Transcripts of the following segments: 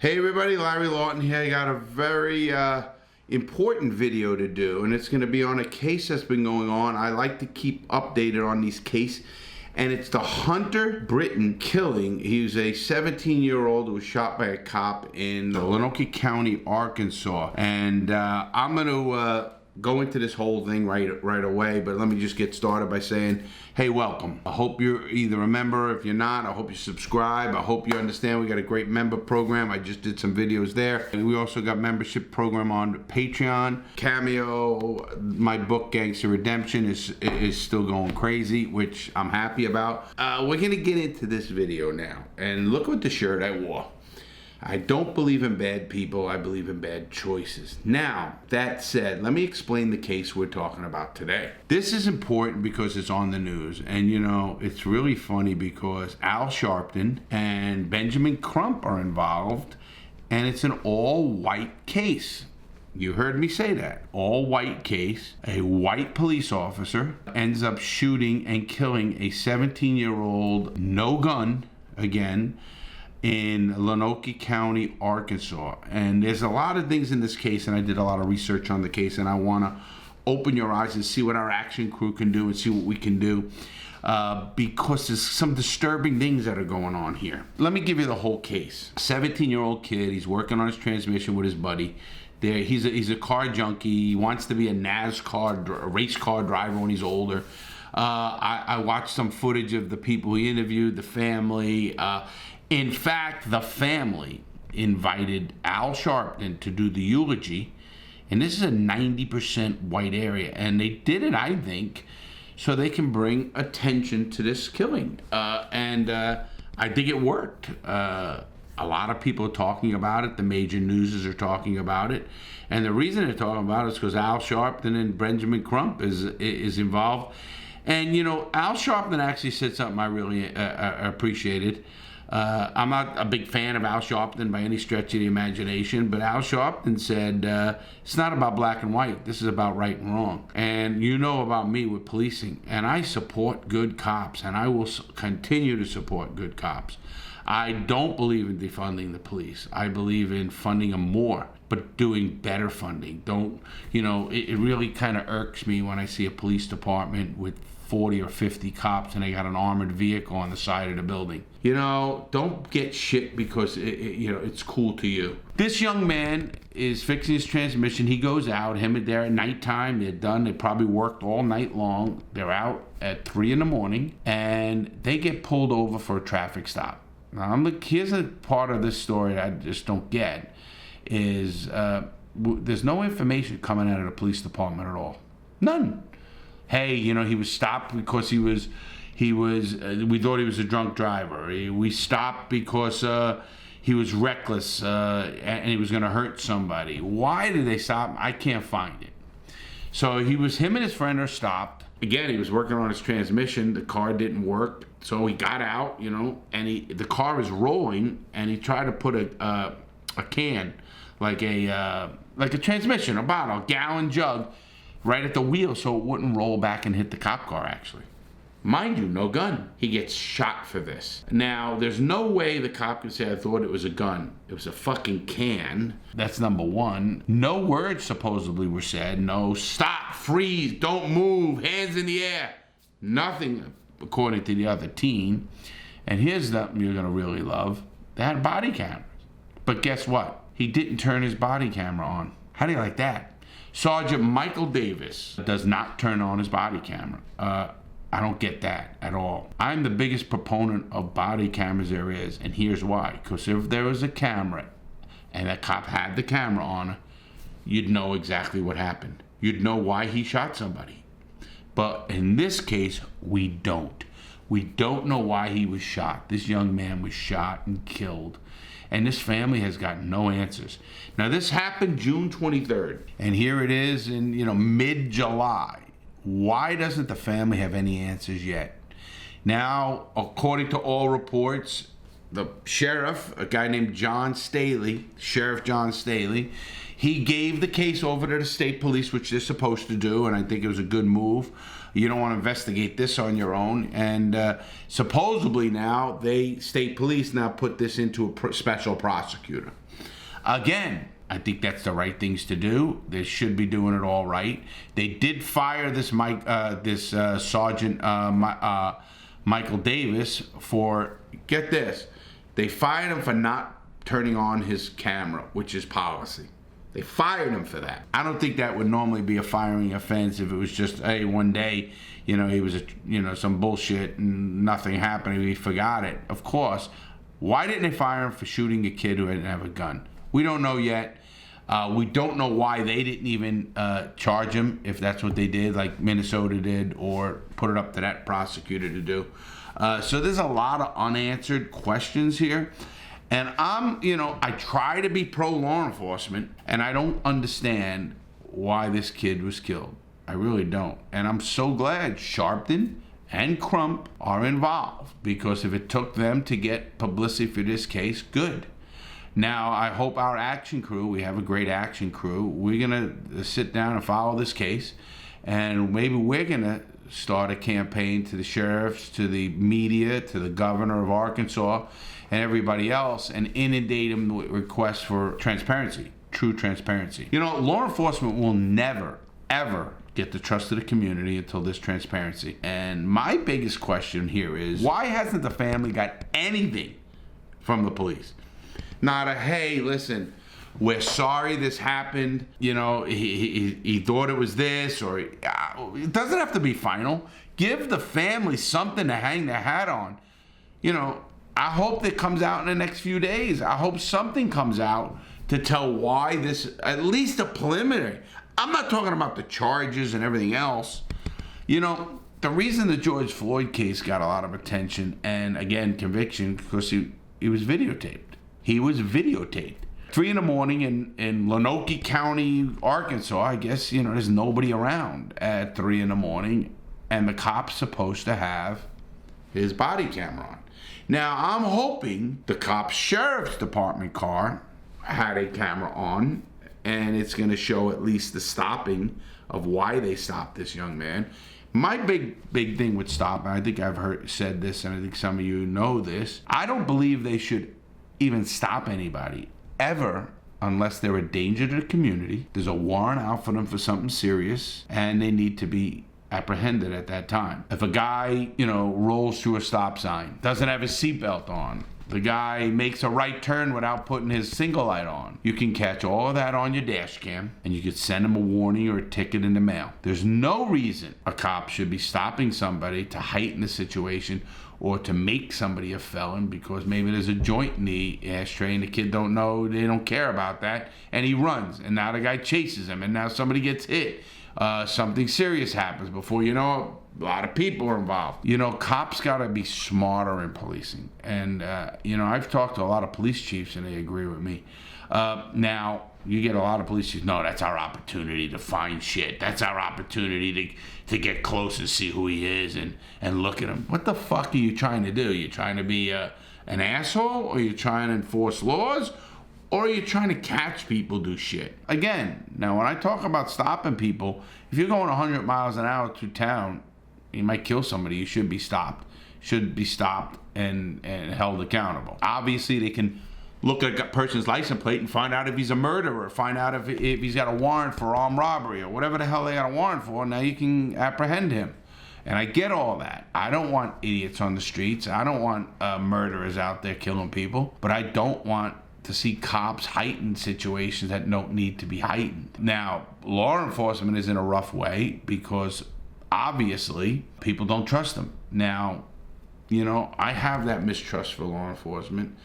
Hey everybody, Larry Lawton here. I got a very important video to do, and it's going to be on a case that's been going on. I like to keep updated on these cases, and it's the Hunter Brittain killing. He was a 17-year-old who was shot by a cop in Lonoke County, Arkansas. And I'm going to go into this whole thing right away, but let me just get started by saying, hey, welcome. I hope you're either a member. If you're not, I hope you subscribe. I hope you understand we got a great member program. I just did some videos there. And we also got membership program on Patreon. Cameo, my book Gangster Redemption is still going crazy, which I'm happy about. We're gonna get into this video now. And look at the shirt I wore. I don't believe in bad people, I believe in bad choices. Now, that said, let me explain the case we're talking about today. This is important because it's on the news, and you know, it's really funny because Al Sharpton and Benjamin Crump are involved, and it's an all-white case. You heard me say that. All-white case. A white police officer ends up shooting and killing a 17-year-old, no gun, again, in Lonoke County, Arkansas. And there's a lot of things in this case, and I did a lot of research on the case, and I want to open your eyes and see what our action crew can do and see what we can do, because there's some disturbing things that are going on here. Let me give you the whole case. 17-year-old kid, he's working on his transmission with his buddy. He's a car junkie. He wants to be a NASCAR, a race car driver when he's older. I watched some footage of the people he interviewed, the family. In fact, the family invited Al Sharpton to do the eulogy, and this is a 90% white area, and they did it, I think, so they can bring attention to this killing, and I think it worked. A lot of people are talking about it. The major newses are talking about it, and the reason they're talking about it is because Al Sharpton and Benjamin Crump is involved. And you know, Al Sharpton actually said something I really appreciated. I'm not a big fan of Al Sharpton by any stretch of the imagination, but Al Sharpton said, it's not about black and white, this is about right and wrong. And you know about me with policing, and I support good cops, and I will continue to support good cops. I don't believe in defunding the police. I believe in funding them more, but doing better funding. It really kind of irks me when I see a police department with 40 or 50 cops and they got an armored vehicle on the side of the building. You know, don't get shit because it's cool to you. This young man is fixing his transmission. He goes out, they're at nighttime, they're done, they probably worked all night long. They're out at 3 in the morning and they get pulled over for a traffic stop. Now, here's a part of this story I just don't get, is there's no information coming out of the police department at all. None. Hey, you know, he was stopped because we thought he was a drunk driver. We stopped because he was reckless and he was going to hurt somebody. Why did they stop? I can't find it. So him and his friend are stopped. Again, he was working on his transmission. The car didn't work, so he got out, and the car is rolling, and he tried to put a can, like a transmission, a bottle, a gallon jug, right at the wheel so it wouldn't roll back and hit the cop car, actually. Mind you, no gun. He gets shot for this. Now, there's no way the cop can say, I thought it was a gun. It was a fucking can. That's number one. No words supposedly were said. No, stop, freeze, don't move, hands in the air. Nothing, according to the other teen. And here's something you're going to really love. They had body cameras. But guess what? He didn't turn his body camera on. How do you like that? Sergeant Michael Davis does not turn on his body camera. I don't get that at all. I'm the biggest proponent of body cameras there is, and here's why. Because if there was a camera and a cop had the camera on, you'd know exactly what happened. You'd know why he shot somebody. But in this case, we don't. We don't know why he was shot. This young man was shot and killed. And this family has got no answers. Now, this happened June 23rd. And here it is in, mid-July. Why doesn't the family have any answers yet? Now, according to all reports, the sheriff, a guy named Sheriff John Staley, he gave the case over to the state police, which they're supposed to do, and I think it was a good move. You don't want to investigate this on your own. And supposedly now, state police now put this into a special prosecutor. Again, I think that's the right things to do. They should be doing it all right. They did fire this Sergeant Michael Davis for, get this, they fired him for not turning on his camera, which is policy. They fired him for that. I don't think that would normally be a firing offense if it was just, hey, one day, he was, some bullshit and nothing happened and he forgot it. Of course. Why didn't they fire him for shooting a kid who didn't have a gun? We don't know yet. We don't know why they didn't even charge him, if that's what they did, like Minnesota did, or put it up to that prosecutor to do. So there's a lot of unanswered questions here. And I try to be pro-law enforcement, and I don't understand why this kid was killed. I really don't. And I'm so glad Sharpton and Crump are involved, because if it took them to get publicity for this case, good. Now, I hope our action crew, we have a great action crew, we're going to sit down and follow this case, and maybe we're going to start a campaign to the sheriffs, to the media, to the governor of Arkansas, and everybody else, and inundate them with requests for transparency, true transparency. Law enforcement will never, ever get the trust of the community until there's transparency. And my biggest question here is, why hasn't the family got anything from the police? Not a, hey, listen, we're sorry this happened. He thought it was this, or it doesn't have to be final. Give the family something to hang their hat on. I hope it comes out in the next few days. I hope something comes out to tell why this, at least a preliminary. I'm not talking about the charges and everything else. The reason the George Floyd case got a lot of attention and, again, conviction, because he was videotaped. He was videotaped. 3 a.m. in Lonoke County, Arkansas. I guess, there's nobody around at 3 a.m. and the cop's supposed to have his body camera on. Now, I'm hoping the cop's sheriff's department car had a camera on, and it's going to show at least the stopping of why they stopped this young man. My big thing with stopping, I think I've said this, and I think some of you know this, I don't believe they should even stop anybody ever unless they're a danger to the community, there's a warrant out for them for something serious, and they need to be apprehended at that time. If a guy, rolls through a stop sign, doesn't have his seatbelt on, the guy makes a right turn without putting his single light on, you can catch all of that on your dash cam, and you could send him a warning or a ticket in the mail. There's no reason a cop should be stopping somebody to heighten the situation or to make somebody a felon because maybe there's a joint in the ashtray and the kid don't know, they don't care about that, and he runs, and now the guy chases him, and now somebody gets hit. Something serious happens. Before you know it, a lot of people are involved. Cops got to be smarter in policing. And, I've talked to a lot of police chiefs, and they agree with me. Now, you get a lot of police chiefs, no, that's our opportunity to find shit. That's our opportunity to get close and see who he is and look at him. What the fuck are you trying to do? You trying to be an asshole? Or you trying to enforce laws? Or are you trying to catch people do shit? Again, now when I talk about stopping people, if you're going 100 miles an hour through town, you might kill somebody, you should be stopped. Should be stopped and held accountable. Obviously, they can look at a person's license plate and find out if he's a murderer, find out if he's got a warrant for armed robbery or whatever the hell they got a warrant for. Now you can apprehend him. And I get all that. I don't want idiots on the streets. I don't want murderers out there killing people. But I don't want to see cops heighten situations that don't need to be heightened. Now, law enforcement is in a rough way because obviously people don't trust them. Now, I have that mistrust for law enforcement,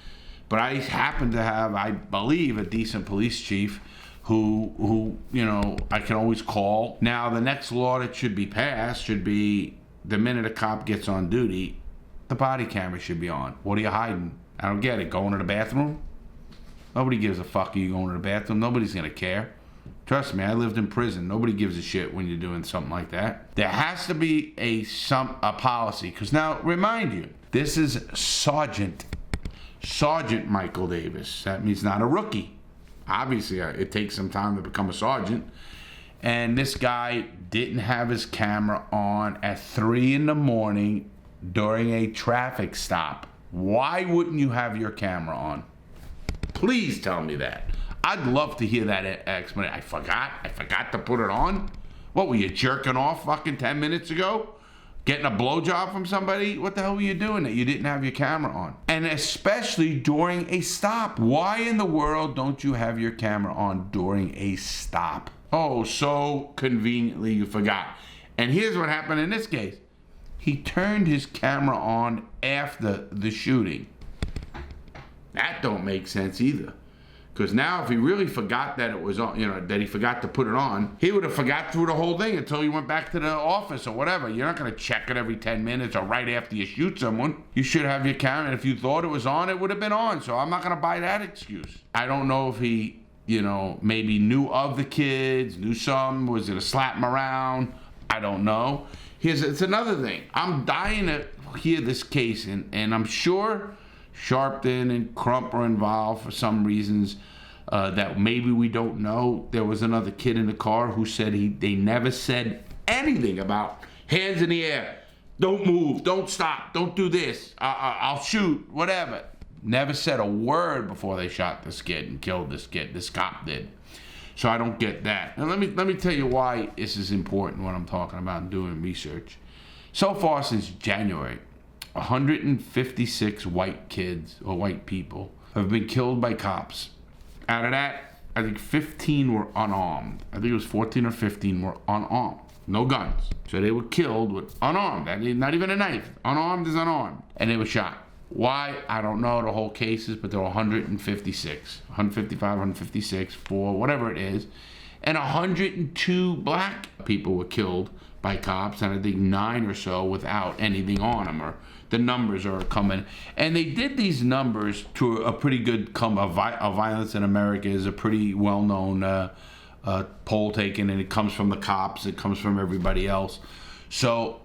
but I happen to have, I believe, a decent police chief who I can always call. Now, the next law that should be passed should be the minute a cop gets on duty, the body camera should be on. What are you hiding? I don't get it. Going to the bathroom? Nobody gives a fuck are you going to the bathroom. Nobody's going to care. Trust me, I lived in prison. Nobody gives a shit when you're doing something like that. There has to be a policy. Because now, remind you, this is Sergeant Michael Davis. That means not a rookie. Obviously, it takes some time to become a sergeant. And this guy didn't have his camera on at 3 in the morning during a traffic stop. Why wouldn't you have your camera on? Please tell me that. I'd love to hear that explanation. I forgot to put it on. What, were you jerking off fucking 10 minutes ago? Getting a blowjob from somebody? What the hell were you doing that you didn't have your camera on? And especially during a stop. Why in the world don't you have your camera on during a stop? Oh, so conveniently you forgot. And here's what happened in this case. He turned his camera on after the shooting. That don't make sense either. Because now if he really forgot that it was on, that he forgot to put it on, he would have forgot through the whole thing until he went back to the office or whatever. You're not going to check it every 10 minutes or right after you shoot someone. You should have your camera, and if you thought it was on, it would have been on. So I'm not going to buy that excuse. I don't know if he, maybe knew of the kids, knew some, was it a slap him around? I don't know. It's another thing. I'm dying to hear this case, and I'm sure Sharpton and Crump are involved for some reasons that maybe we don't know. There was another kid in the car who said they never said anything about hands in the air, don't move, don't stop, don't do this, I'll shoot, whatever. Never said a word before they shot this kid and killed this kid. This cop did. So I don't get that. And let me tell you why this is important when I'm talking about doing research. So far since January, 156 white kids or white people have been killed by cops. Out of that, I think 15 were unarmed. I think it was 14 or 15 were unarmed. No guns. So they were killed with unarmed. Not even a knife. Unarmed is unarmed. And they were shot. Why? I don't know the whole cases, but there were 156. 155, 156, for whatever it is. And 102 black people were killed by cops, and I think 9 or so without anything on them, or the numbers are coming. And they did these numbers to a pretty good Violence in America is a pretty well-known poll taken, and it comes from the cops, it comes from everybody else. So,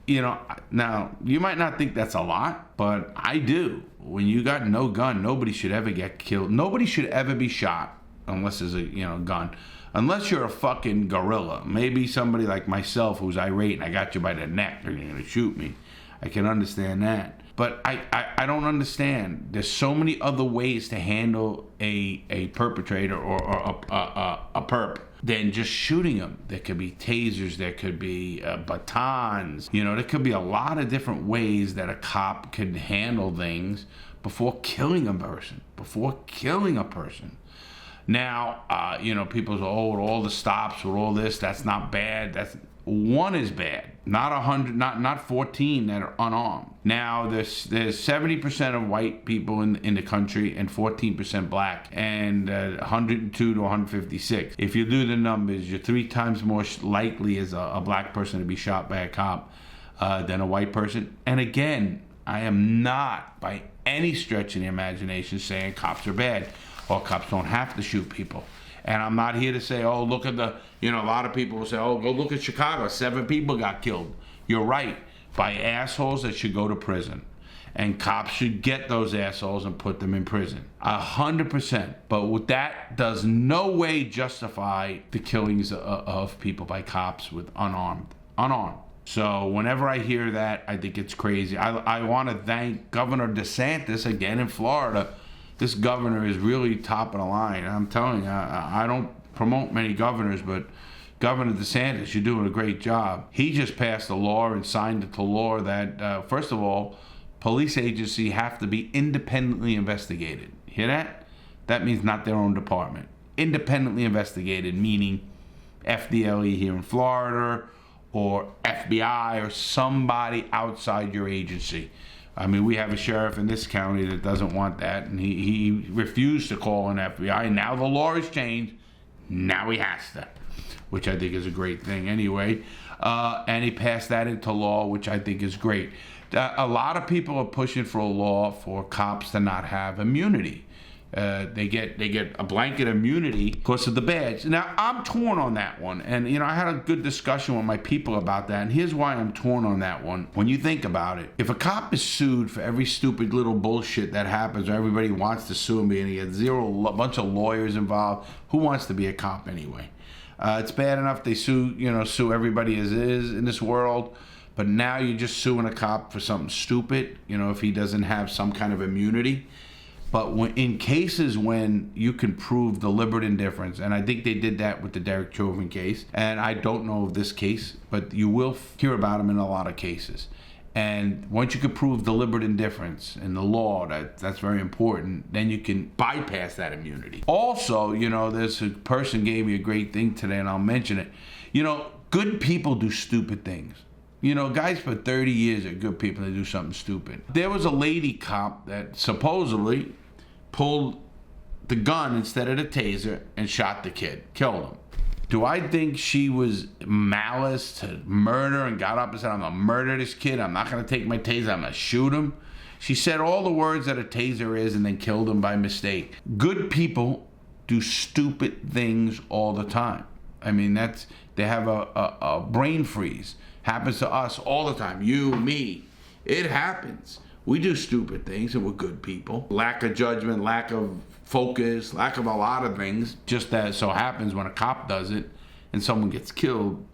now you might not think that's a lot, but I do. When you got no gun, nobody should ever get killed. Nobody should ever be shot unless there's a gun. Unless you're a fucking gorilla. Maybe somebody like myself who's irate and I got you by the neck and you're going to shoot me. I can understand that. But I don't understand. There's so many other ways to handle a perpetrator or a perp than just shooting them. There could be tasers, there could be batons. There could be a lot of different ways that a cop can handle things before killing a person. Now, people say, oh, with all the stops, with all this, that's not bad. One is bad. Not 100, not 14 that are unarmed. Now, there's 70% of white people in the country and 14% black, and 102 to 156. If you do the numbers, you're 3 times more likely as a black person to be shot by a cop than a white person. And again, I am not by any stretch of the imagination saying cops are bad or cops don't have to shoot people. And I'm not here to say, oh, look at a lot of people will say, oh, go look at Chicago, 7 people got killed. You're right, by assholes that should go to prison. And cops should get those assholes and put them in prison. 100%. But that does no way justify the killings of people by cops with unarmed. So whenever I hear that, I think it's crazy. I want to thank Governor DeSantis again in Florida. This governor is really top of the line. I'm telling you, I don't promote many governors, but Governor DeSantis, you're doing a great job. He just passed a law and signed into law that, first of all, police agencies have to be independently investigated. Hear that? That means not their own department. Independently investigated, meaning FDLE here in Florida or FBI or somebody outside your agency. I mean, we have a sheriff in this county that doesn't want that, and he refused to call an FBI. Now the law has changed. Now he has to, which I think is a great thing anyway. And he passed that into law, which I think is great. A lot of people are pushing for a law for cops to not have immunity. They get a blanket immunity because of the badge. Now, I'm torn on that one. And, I had a good discussion with my people about that. And here's why I'm torn on that one. When you think about it, if a cop is sued for every stupid little bullshit that happens, or everybody wants to sue me, and he has a bunch of lawyers involved, who wants to be a cop anyway? It's bad enough they sue everybody as is in this world, but now you're just suing a cop for something stupid, if he doesn't have some kind of immunity. But in cases when you can prove deliberate indifference, and I think they did that with the Derek Chauvin case, and I don't know of this case, but you will hear about them in a lot of cases. And once you can prove deliberate indifference in the law, that's very important, then you can bypass that immunity. Also, there's a person gave me a great thing today, and I'll mention it. Good people do stupid things. Guys for 30 years are good people that do something stupid. There was a lady cop that supposedly pulled the gun instead of the taser and shot the kid, killed him. Do I think she was malice to murder and got up and said, I'm going to murder this kid, I'm not going to take my taser, I'm going to shoot him? She said all the words that a taser is and then killed him by mistake. Good people do stupid things all the time. I mean, they have a brain freeze. Happens to us all the time. You, me. It happens. We do stupid things and we're good people. Lack of judgment, lack of focus, lack of a lot of things. Just as so happens when a cop does it and someone gets killed,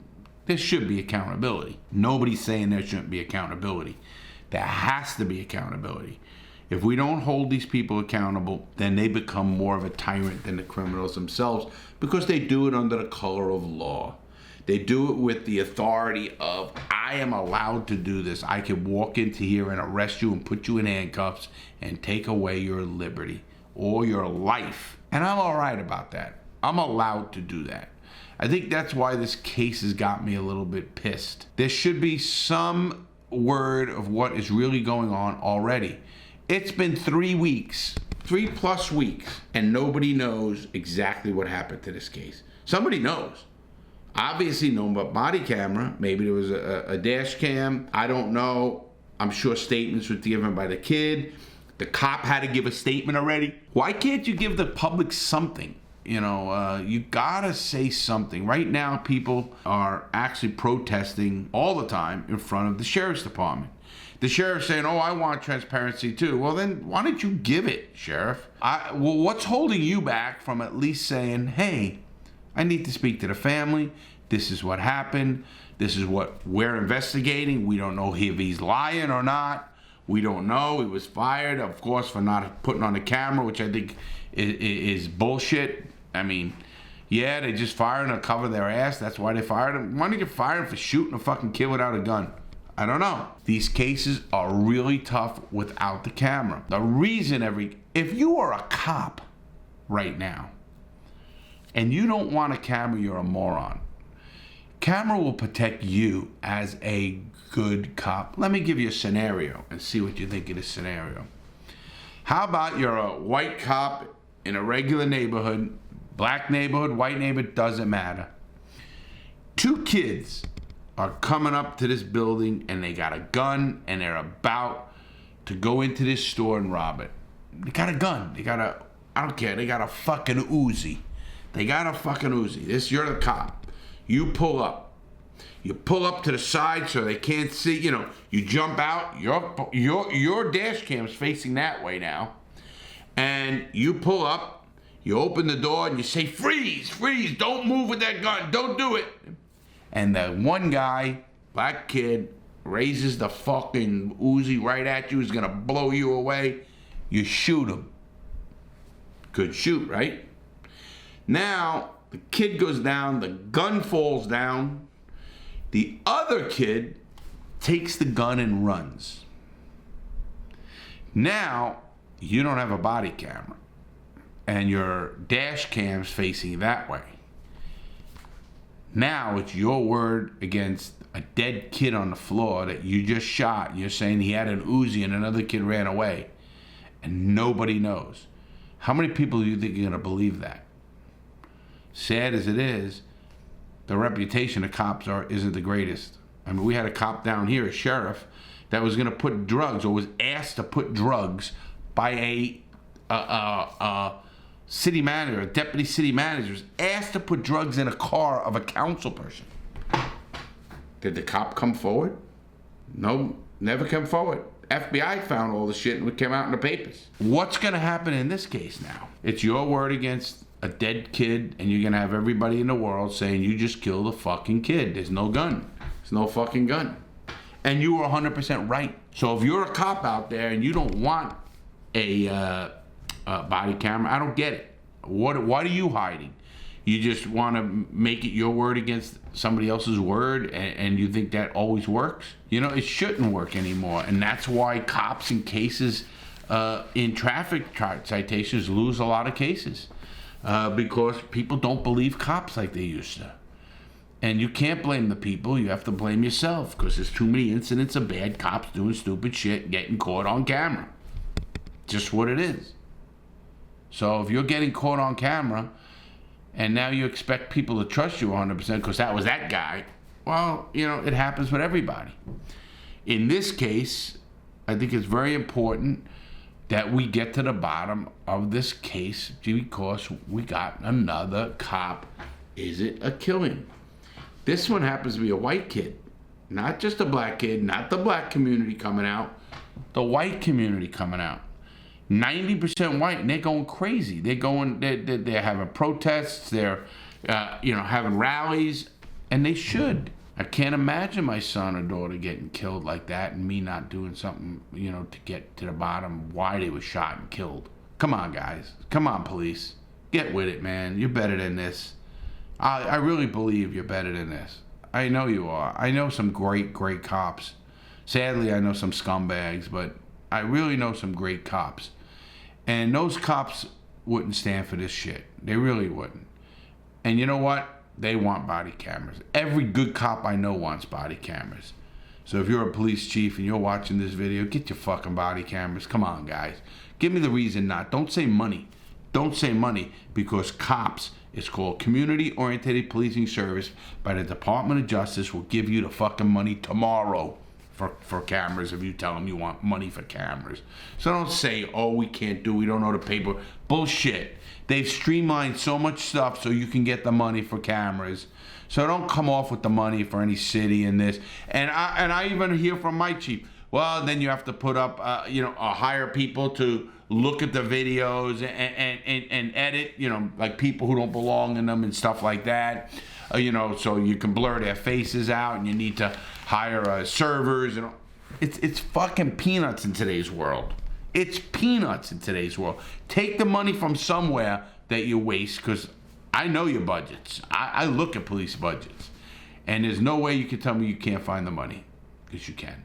there should be accountability. Nobody's saying there shouldn't be accountability. There has to be accountability. If we don't hold these people accountable, then they become more of a tyrant than the criminals themselves because they do it under the color of law. They do it with the authority of, I am allowed to do this. I can walk into here and arrest you and put you in handcuffs and take away your liberty or your life. And I'm all right about that. I'm allowed to do that. I think that's why this case has got me a little bit pissed. There should be some word of what is really going on already. It's been 3 weeks, 3+ weeks, and nobody knows exactly what happened to this case. Somebody knows. Obviously no body camera. Maybe there was a dash cam. I don't know. I'm sure statements were given by the kid. The cop had to give a statement already. Why can't you give the public something? You gotta say something. Right now, people are actually protesting all the time in front of the sheriff's department. The sheriff's saying, I want transparency too. Well, then why don't you give it, sheriff? What's holding you back from at least saying, hey, I need to speak to the family. This is what happened. This is what we're investigating. We don't know if he's lying or not. We don't know. He was fired, of course, for not putting on the camera, which I think is bullshit. I mean, yeah, they just fired him to cover their ass. That's why they fired him. Why did you fire him for shooting a fucking kid without a gun? I don't know. These cases are really tough without the camera. The reason if you are a cop right now, and you don't want a camera, you're a moron. Camera will protect you as a good cop. Let me give you a scenario and see what you think of this scenario. How about you're a white cop in a regular neighborhood, black neighborhood, white neighborhood, doesn't matter. 2 kids are coming up to this building and they got a gun and they're about to go into this store and rob it. They got a gun. I don't care, they got a fucking Uzi. They got a fucking Uzi. You're the cop. You pull up. You pull up to the side so they can't see. You jump out. Your dash cam's facing that way now. And you pull up. You open the door and you say, freeze, freeze. Don't move with that gun. Don't do it. And the one guy, black kid, raises the fucking Uzi right at you. He's going to blow you away. You shoot him. Good shoot, right? Now, the kid goes down, the gun falls down. The other kid takes the gun and runs. Now, you don't have a body camera, and your dash cam's facing that way. Now, it's your word against a dead kid on the floor that you just shot. You're saying he had an Uzi and another kid ran away, and nobody knows. How many people do you think are going to believe that? Sad as it is, the reputation of cops isn't the greatest. I mean, we had a cop down here, a sheriff, that was going to put drugs, or was asked to put drugs by a city manager, a deputy city manager, was asked to put drugs in a car of a council person. Did the cop come forward? No, never come forward. FBI found all the shit and it came out in the papers. What's going to happen in this case now? It's your word against a dead kid, and you're gonna have everybody in the world saying you just killed a fucking kid. There's no gun. There's no fucking gun. And you were 100% right. So if you're a cop out there and you don't want a body camera, I don't get it. What are you hiding? You just want to make it your word against somebody else's word, and you think that always works? You know, it shouldn't work anymore. And that's why cops in cases, in traffic citations, lose a lot of cases. Because people don't believe cops like they used to. And you can't blame the people, you have to blame yourself, because there's too many incidents of bad cops doing stupid shit, getting caught on camera. Just what it is. So if you're getting caught on camera, and now you expect people to trust you 100% because that was that guy, well, you know, it happens with everybody. In this case, I think it's very important that we get to the bottom of this case, because we got another cop. Is it a killing? This one happens to be a white kid, not just a black kid, not the black community coming out, the white community coming out. 90% white, and they're going crazy. They're having protests. They're, having rallies, and they should. I can't imagine my son or daughter getting killed like that, and me not doing something, to get to the bottom of why they were shot and killed. Come on, guys. Come on, police. Get with it, man. You're better than this. I really believe you're better than this. I know you are. I know some great, great cops. Sadly, I know some scumbags, but I really know some great cops. And those cops wouldn't stand for this shit. They really wouldn't. And you know what? They want body cameras. Every good cop I know wants body cameras. So if you're a police chief and you're watching this video, get your fucking body cameras. Come on, guys. Give me the reason not. Don't say money. Don't say money, because cops, it's called Community-Oriented Policing Service by the Department of Justice, will give you the fucking money tomorrow for cameras if you tell them you want money for cameras. So don't say, oh, we can't we don't know the paper. Bullshit. They've streamlined so much stuff so you can get the money for cameras. So don't come off with the money for any city in this. And I even hear from my chief, well, then you have to put up, hire people to look at the videos and edit, like people who don't belong in them and stuff like that. So you can blur their faces out, and you need to hire servers. And it's fucking peanuts in today's world. It's peanuts in today's world. Take the money from somewhere that you waste, because I know your budgets. I look at police budgets, and there's no way you can tell me you can't find the money, because you can.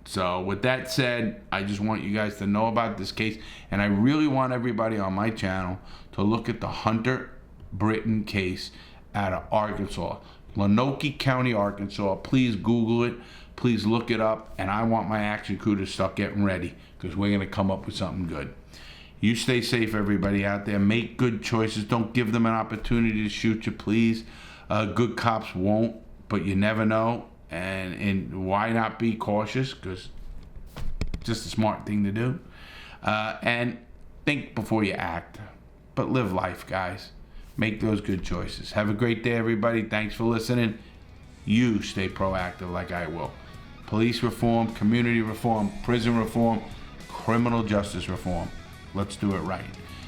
So with that said, I just want you guys to know about this case, and I really want everybody on my channel to look at the Hunter Brittain case out of Arkansas, Lonoke County, Arkansas. Please Google it. Please look it up, and I want my action crew to start getting ready, because we're going to come up with something good. You stay safe, everybody out there. Make good choices. Don't give them an opportunity to shoot you, please. Good cops won't, but you never know. And why not be cautious? Because it's just a smart thing to do. And think before you act. But live life, guys. Make those good choices. Have a great day, everybody. Thanks for listening. You stay proactive like I will. Police reform, community reform, prison reform, criminal justice reform. Let's do it right.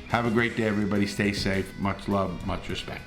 Have a great day, everybody. Stay safe. Much love, much respect.